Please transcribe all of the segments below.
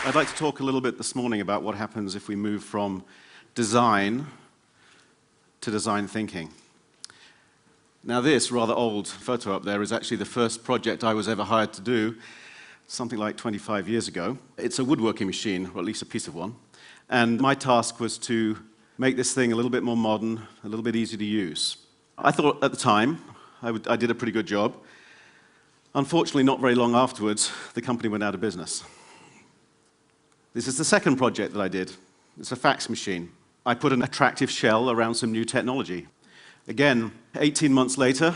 I'd like to talk a little bit this morning about what happens if we move from design to design thinking. Now this rather old photo up there is actually the first project I was ever hired to do, something like 25 years ago. It's a woodworking machine, or at least a piece of one, and my task was to make this thing a little bit more modern, a little bit easier to use. I thought at the time I did a pretty good job. Unfortunately, not very long afterwards, the company went out of business. This is the second project that I did. It's a fax machine. I put an attractive shell around some new technology. Again, 18 months later,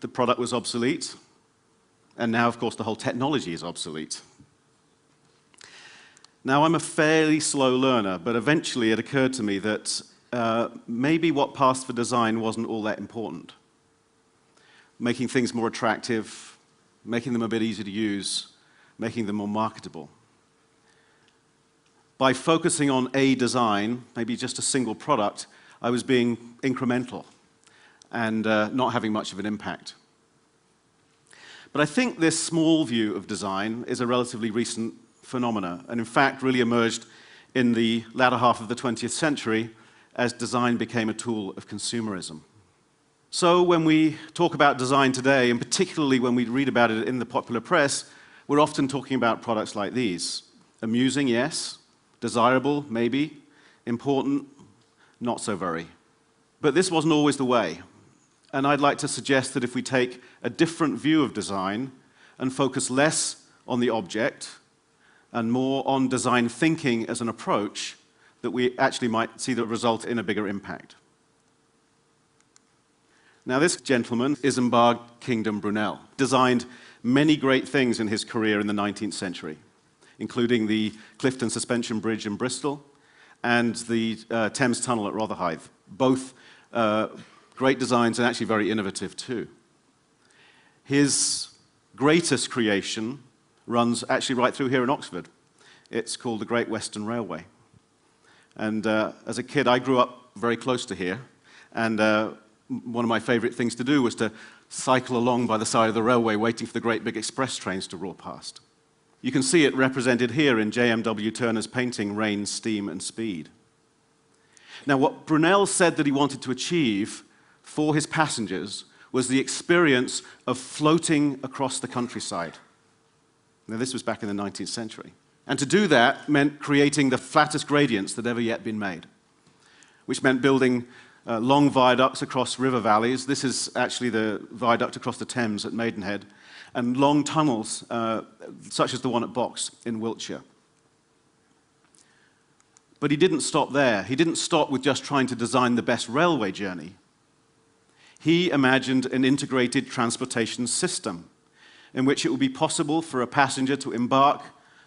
the product was obsolete, and now, of course, the whole technology is obsolete. Now, I'm a fairly slow learner, but eventually it occurred to me that maybe what passed for design wasn't all that important. Making things more attractive, making them a bit easier to use, making them more marketable. By focusing on a design, maybe just a single product, I was being incremental and not having much of an impact. But I think this small view of design is a relatively recent phenomena, and in fact really emerged in the latter half of the 20th century as design became a tool of consumerism. So when we talk about design today, and particularly when we read about it in the popular press, we're often talking about products like these. Amusing, yes. Desirable, maybe. Important, not so very. But this wasn't always the way. And I'd like to suggest that if we take a different view of design and focus less on the object and more on design thinking as an approach, that we actually might see the result in a bigger impact. Now, this gentleman, Isambard Kingdom Brunel, designed many great things in his career in the 19th century, including the Clifton Suspension Bridge in Bristol and the Thames Tunnel at Rotherhithe, both great designs and actually very innovative too. His greatest creation runs actually right through here in Oxford. It's called the Great Western Railway. And as a kid, I grew up very close to here, and one of my favorite things to do was to cycle along by the side of the railway waiting for the great big express trains to roar past. You can see it represented here in J.M.W. Turner's painting, Rain, Steam, and Speed. Now, what Brunel said that he wanted to achieve for his passengers was the experience of floating across the countryside. Now, this was back in the 19th century. And to do that meant creating the flattest gradients that ever yet been made, which meant building long viaducts across river valleys. This is actually the viaduct across the Thames at Maidenhead, and long tunnels, such as the one at Box in Wiltshire. But he didn't stop there. He didn't stop with just trying to design the best railway journey. He imagined an integrated transportation system in which it would be possible for a passenger to embark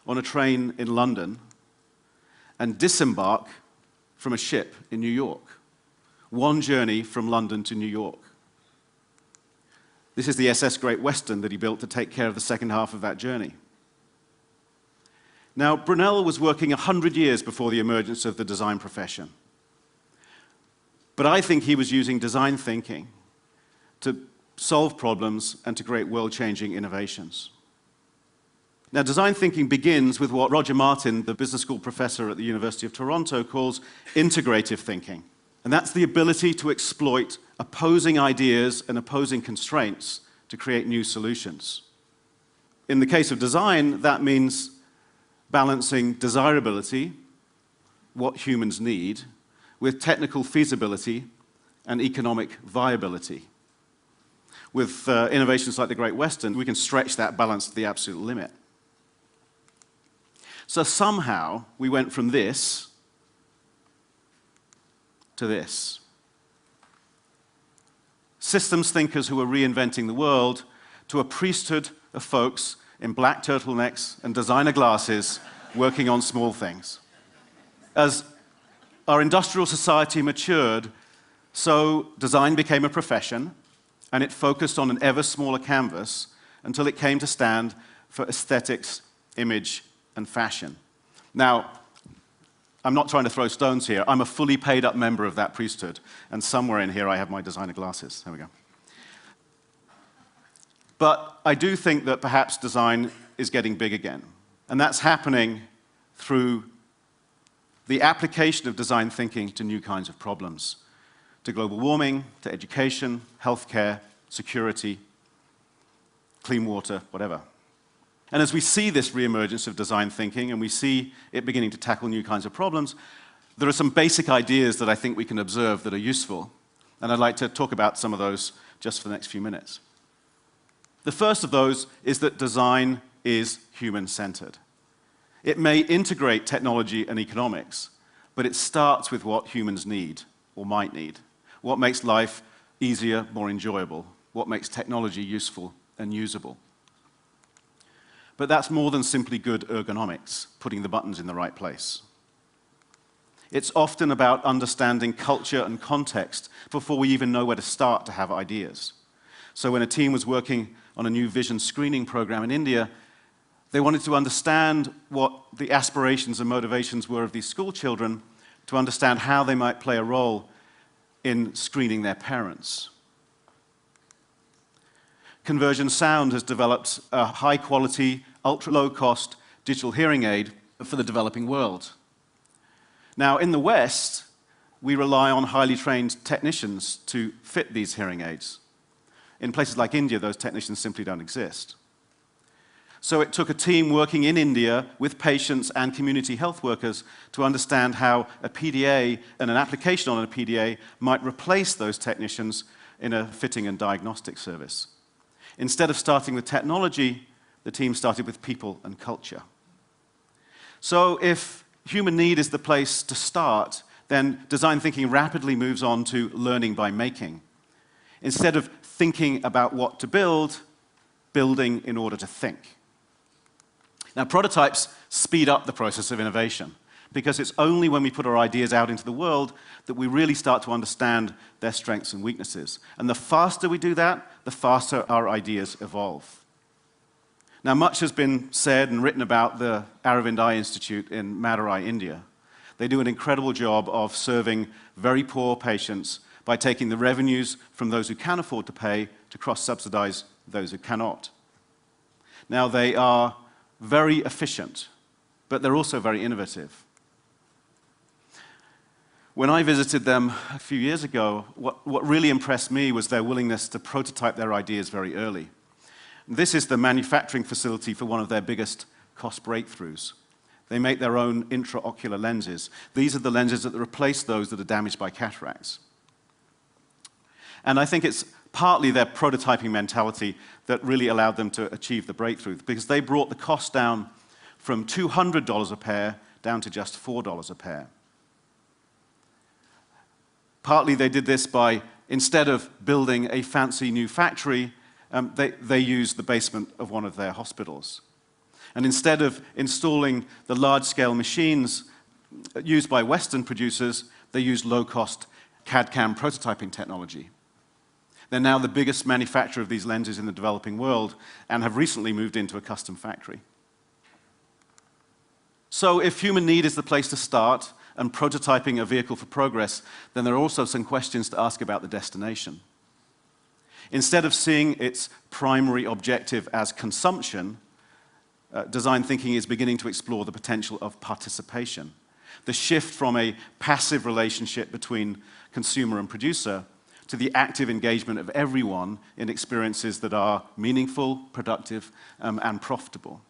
on a train in London and disembark from a ship in New York. One journey from London to New York. This is the SS Great Western that he built to take care of the second half of that journey. Now, Brunel was working 100 years before the emergence of the design profession. But I think he was using design thinking to solve problems and to create world-changing innovations. Now, design thinking begins with what Roger Martin, the business school professor at the University of Toronto, calls integrative thinking. And that's the ability to exploit opposing ideas and opposing constraints to create new solutions. In the case of design, that means balancing desirability, what humans need, with technical feasibility and economic viability. With innovations like the Great Western, we can stretch that balance to the absolute limit. So somehow, we went from this to this. Systems thinkers who were reinventing the world to a priesthood of folks in black turtlenecks and designer glasses working on small things. As our industrial society matured, so design became a profession, and it focused on an ever smaller canvas until it came to stand for aesthetics, image, and fashion. Now, I'm not trying to throw stones here. I'm a fully paid up member of that priesthood, and somewhere in here I have my designer glasses. There we go. But I do think that perhaps design is getting big again, and that's happening through the application of design thinking to new kinds of problems, to global warming, to education, healthcare, security, clean water, whatever. And as we see this reemergence of design thinking and we see it beginning to tackle new kinds of problems, there are some basic ideas that I think we can observe that are useful. And I'd like to talk about some of those just for the next few minutes. The first of those is that design is human-centered. It may integrate technology and economics, but it starts with what humans need or might need. What makes life easier, more enjoyable? What makes technology useful and usable? But that's more than simply good ergonomics, putting the buttons in the right place. It's often about understanding culture and context before we even know where to start to have ideas. So when a team was working on a new vision screening program in India, they wanted to understand what the aspirations and motivations were of these school children, to understand how they might play a role in screening their parents. Conversion Sound has developed a high-quality, ultra-low-cost digital hearing aid for the developing world. Now, in the West, we rely on highly trained technicians to fit these hearing aids. In places like India, those technicians simply don't exist. So it took a team working in India with patients and community health workers to understand how a PDA and an application on a PDA might replace those technicians in a fitting and diagnostic service. Instead of starting with technology, the team started with people and culture. So if human need is the place to start, then design thinking rapidly moves on to learning by making. Instead of thinking about what to build, building in order to think. Now, prototypes speed up the process of innovation, because it's only when we put our ideas out into the world that we really start to understand their strengths and weaknesses. And the faster we do that, the faster our ideas evolve. Now, much has been said and written about the Aravind Eye Institute in Madurai, India. They do an incredible job of serving very poor patients by taking the revenues from those who can afford to pay to cross-subsidize those who cannot. Now, they are very efficient, but they're also very innovative. When I visited them a few years ago, what really impressed me was their willingness to prototype their ideas very early. This is the manufacturing facility for one of their biggest cost breakthroughs. They make their own intraocular lenses. These are the lenses that replace those that are damaged by cataracts. And I think it's partly their prototyping mentality that really allowed them to achieve the breakthrough, because they brought the cost down from $200 a pair down to just $4 a pair. Partly they did this by, instead of building a fancy new factory, they used the basement of one of their hospitals. And instead of installing the large-scale machines used by Western producers, they used low-cost CAD/CAM prototyping technology. They're now the biggest manufacturer of these lenses in the developing world and have recently moved into a custom factory. So if human need is the place to start and prototyping a vehicle for progress, then there are also some questions to ask about the destination. Instead of seeing its primary objective as consumption, design thinking is beginning to explore the potential of participation. The shift from a passive relationship between consumer and producer to the active engagement of everyone in experiences that are meaningful, productive, and profitable.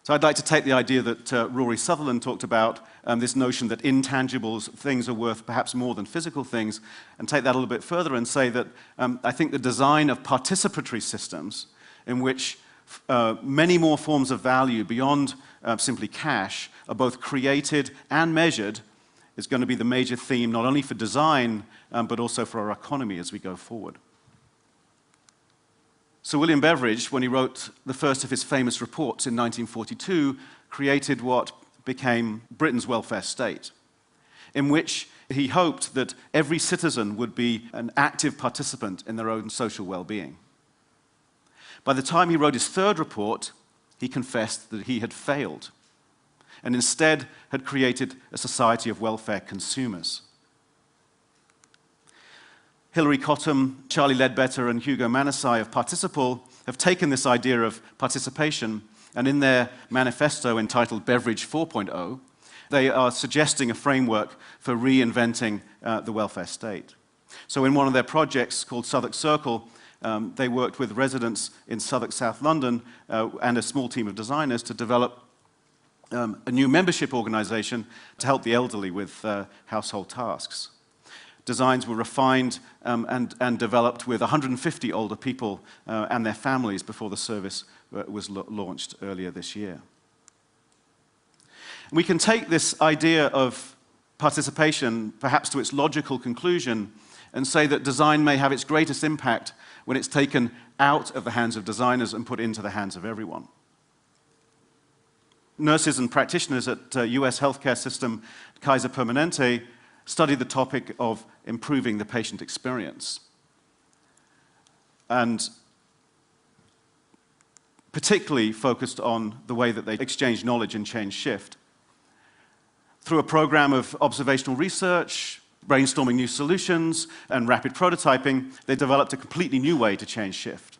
So I'd like to take the idea that Rory Sutherland talked about, this notion that intangibles, things are worth perhaps more than physical things, and take that a little bit further and say that I think the design of participatory systems in which many more forms of value beyond simply cash are both created and measured is going to be the major theme, not only for design, but also for our economy as we go forward. So William Beveridge, when he wrote the first of his famous reports in 1942, created what became Britain's welfare state, in which he hoped that every citizen would be an active participant in their own social well-being. By the time he wrote his third report, he confessed that he had failed, and instead had created a society of welfare consumers. Hilary Cottam, Charlie Ledbetter, and Hugo Manasai of Participal have taken this idea of participation And in their manifesto entitled Beverage 4.0, they are suggesting a framework for reinventing the welfare state. So in one of their projects called Southwark Circle, they worked with residents in Southwark, South London, and a small team of designers to develop a new membership organization to help the elderly with household tasks. Designs were refined and developed with 150 older people and their families before the service was launched earlier this year. We can take this idea of participation perhaps to its logical conclusion and say that design may have its greatest impact when it's taken out of the hands of designers and put into the hands of everyone. Nurses and practitioners at US healthcare system Kaiser Permanente studied the topic of improving the patient experience, and particularly focused on the way that they exchange knowledge and change shift. Through a program of observational research, brainstorming new solutions, and rapid prototyping, they developed a completely new way to change shift.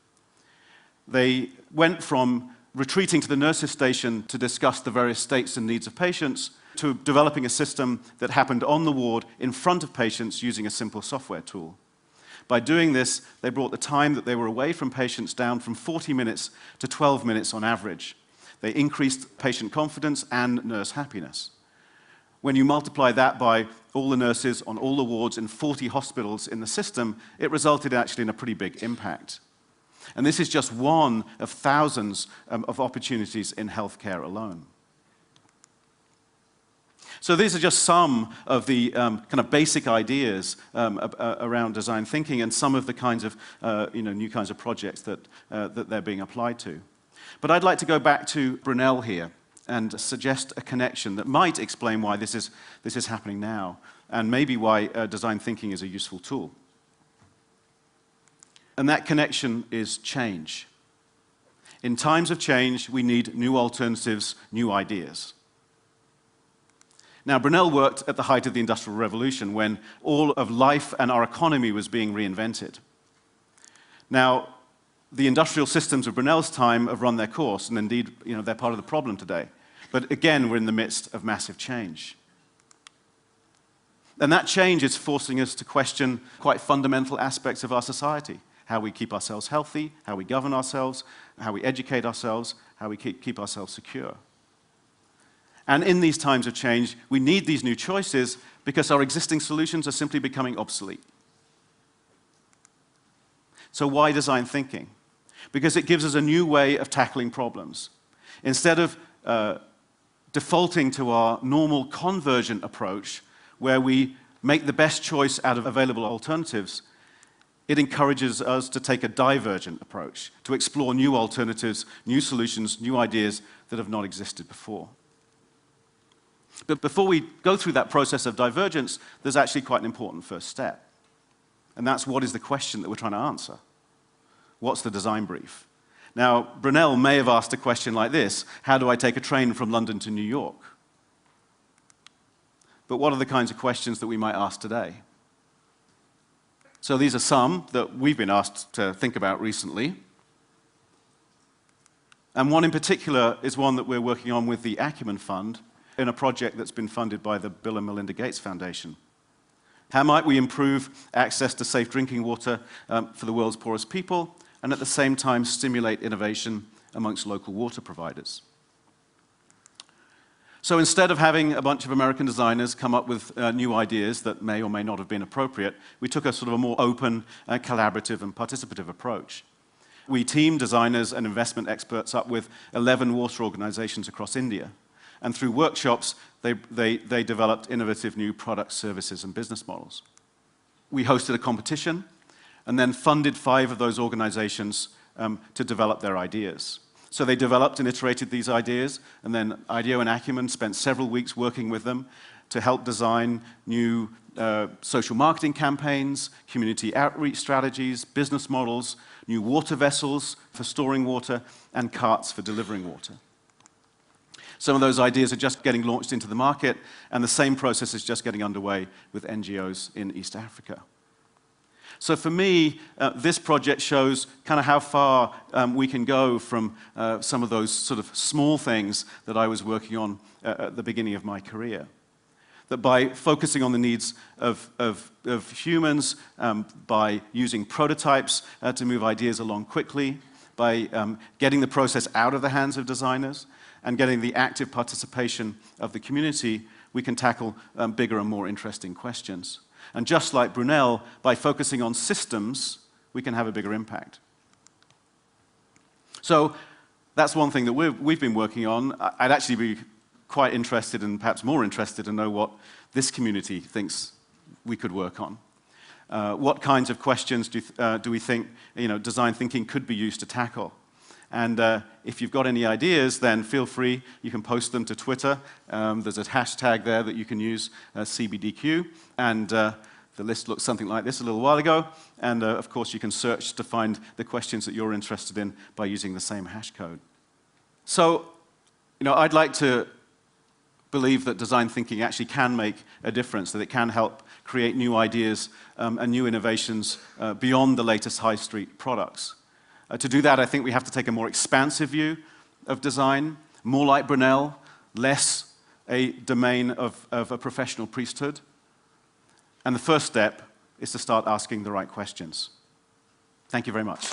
They went from retreating to the nurses' station to discuss the various states and needs of patients to developing a system that happened on the ward in front of patients using a simple software tool. By doing this, they brought the time that they were away from patients down from 40 minutes to 12 minutes on average. They increased patient confidence and nurse happiness. When you multiply that by all the nurses on all the wards in 40 hospitals in the system, it resulted actually in a pretty big impact. And this is just one of thousands of opportunities in healthcare alone. So these are just some of the kind of basic ideas around design thinking and some of the kinds of new kinds of projects that they're being applied to. But I'd like to go back to Brunel here and suggest a connection that might explain why this is happening now, and maybe why design thinking is a useful tool. And that connection is change. In times of change, we need new alternatives, new ideas. Now, Brunel worked at the height of the Industrial Revolution when all of life and our economy was being reinvented. Now, the industrial systems of Brunel's time have run their course, and indeed, they're part of the problem today. But again, we're in the midst of massive change. And that change is forcing us to question quite fundamental aspects of our society. How we keep ourselves healthy, how we govern ourselves, how we educate ourselves, how we keep ourselves secure. And in these times of change, we need these new choices because our existing solutions are simply becoming obsolete. So why design thinking? Because it gives us a new way of tackling problems. Instead of defaulting to our normal convergent approach, where we make the best choice out of available alternatives, it encourages us to take a divergent approach, to explore new alternatives, new solutions, new ideas that have not existed before. But before we go through that process of divergence, there's actually quite an important first step. And that's, what is the question that we're trying to answer? What's the design brief? Now, Brunel may have asked a question like this: how do I take a train from London to New York? But what are the kinds of questions that we might ask today? So these are some that we've been asked to think about recently. And one in particular is one that we're working on with the Acumen Fund in a project that's been funded by the Bill and Melinda Gates Foundation. How might we improve access to safe drinking water for the world's poorest people, and at the same time stimulate innovation amongst local water providers? So instead of having a bunch of American designers come up with new ideas that may or may not have been appropriate, we took a sort of a more open, collaborative and participative approach. We teamed designers and investment experts up with 11 water organizations across India. And through workshops, they developed innovative new products, services, and business models. We hosted a competition and then funded 5 of those organizations to develop their ideas. So they developed and iterated these ideas, and then IDEO and Acumen spent several weeks working with them to help design new social marketing campaigns, community outreach strategies, business models, new water vessels for storing water, and carts for delivering water. Some of those ideas are just getting launched into the market, and the same process is just getting underway with NGOs in East Africa. So for me, this project shows kind of how far we can go from some of those sort of small things that I was working on at the beginning of my career. That by focusing on the needs of humans, by using prototypes to move ideas along quickly, by getting the process out of the hands of designers, and getting the active participation of the community, we can tackle bigger and more interesting questions. And just like Brunel, by focusing on systems, we can have a bigger impact. So that's one thing that we've been working on. I'd actually be quite interested and perhaps more interested to know what this community thinks we could work on. What kinds of questions do we think design thinking could be used to tackle? And if you've got any ideas, then feel free. You can post them to Twitter. There's a hashtag there that you can use, CBDQ. And the list looked something like this a little while ago. And of course, you can search to find the questions that you're interested in by using the same hash code. So, I'd like to believe that design thinking actually can make a difference, that it can help create new ideas and new innovations beyond the latest high street products. To do that, I think we have to take a more expansive view of design, more like Brunel, less a domain of a professional priesthood. And the first step is to start asking the right questions. Thank you very much.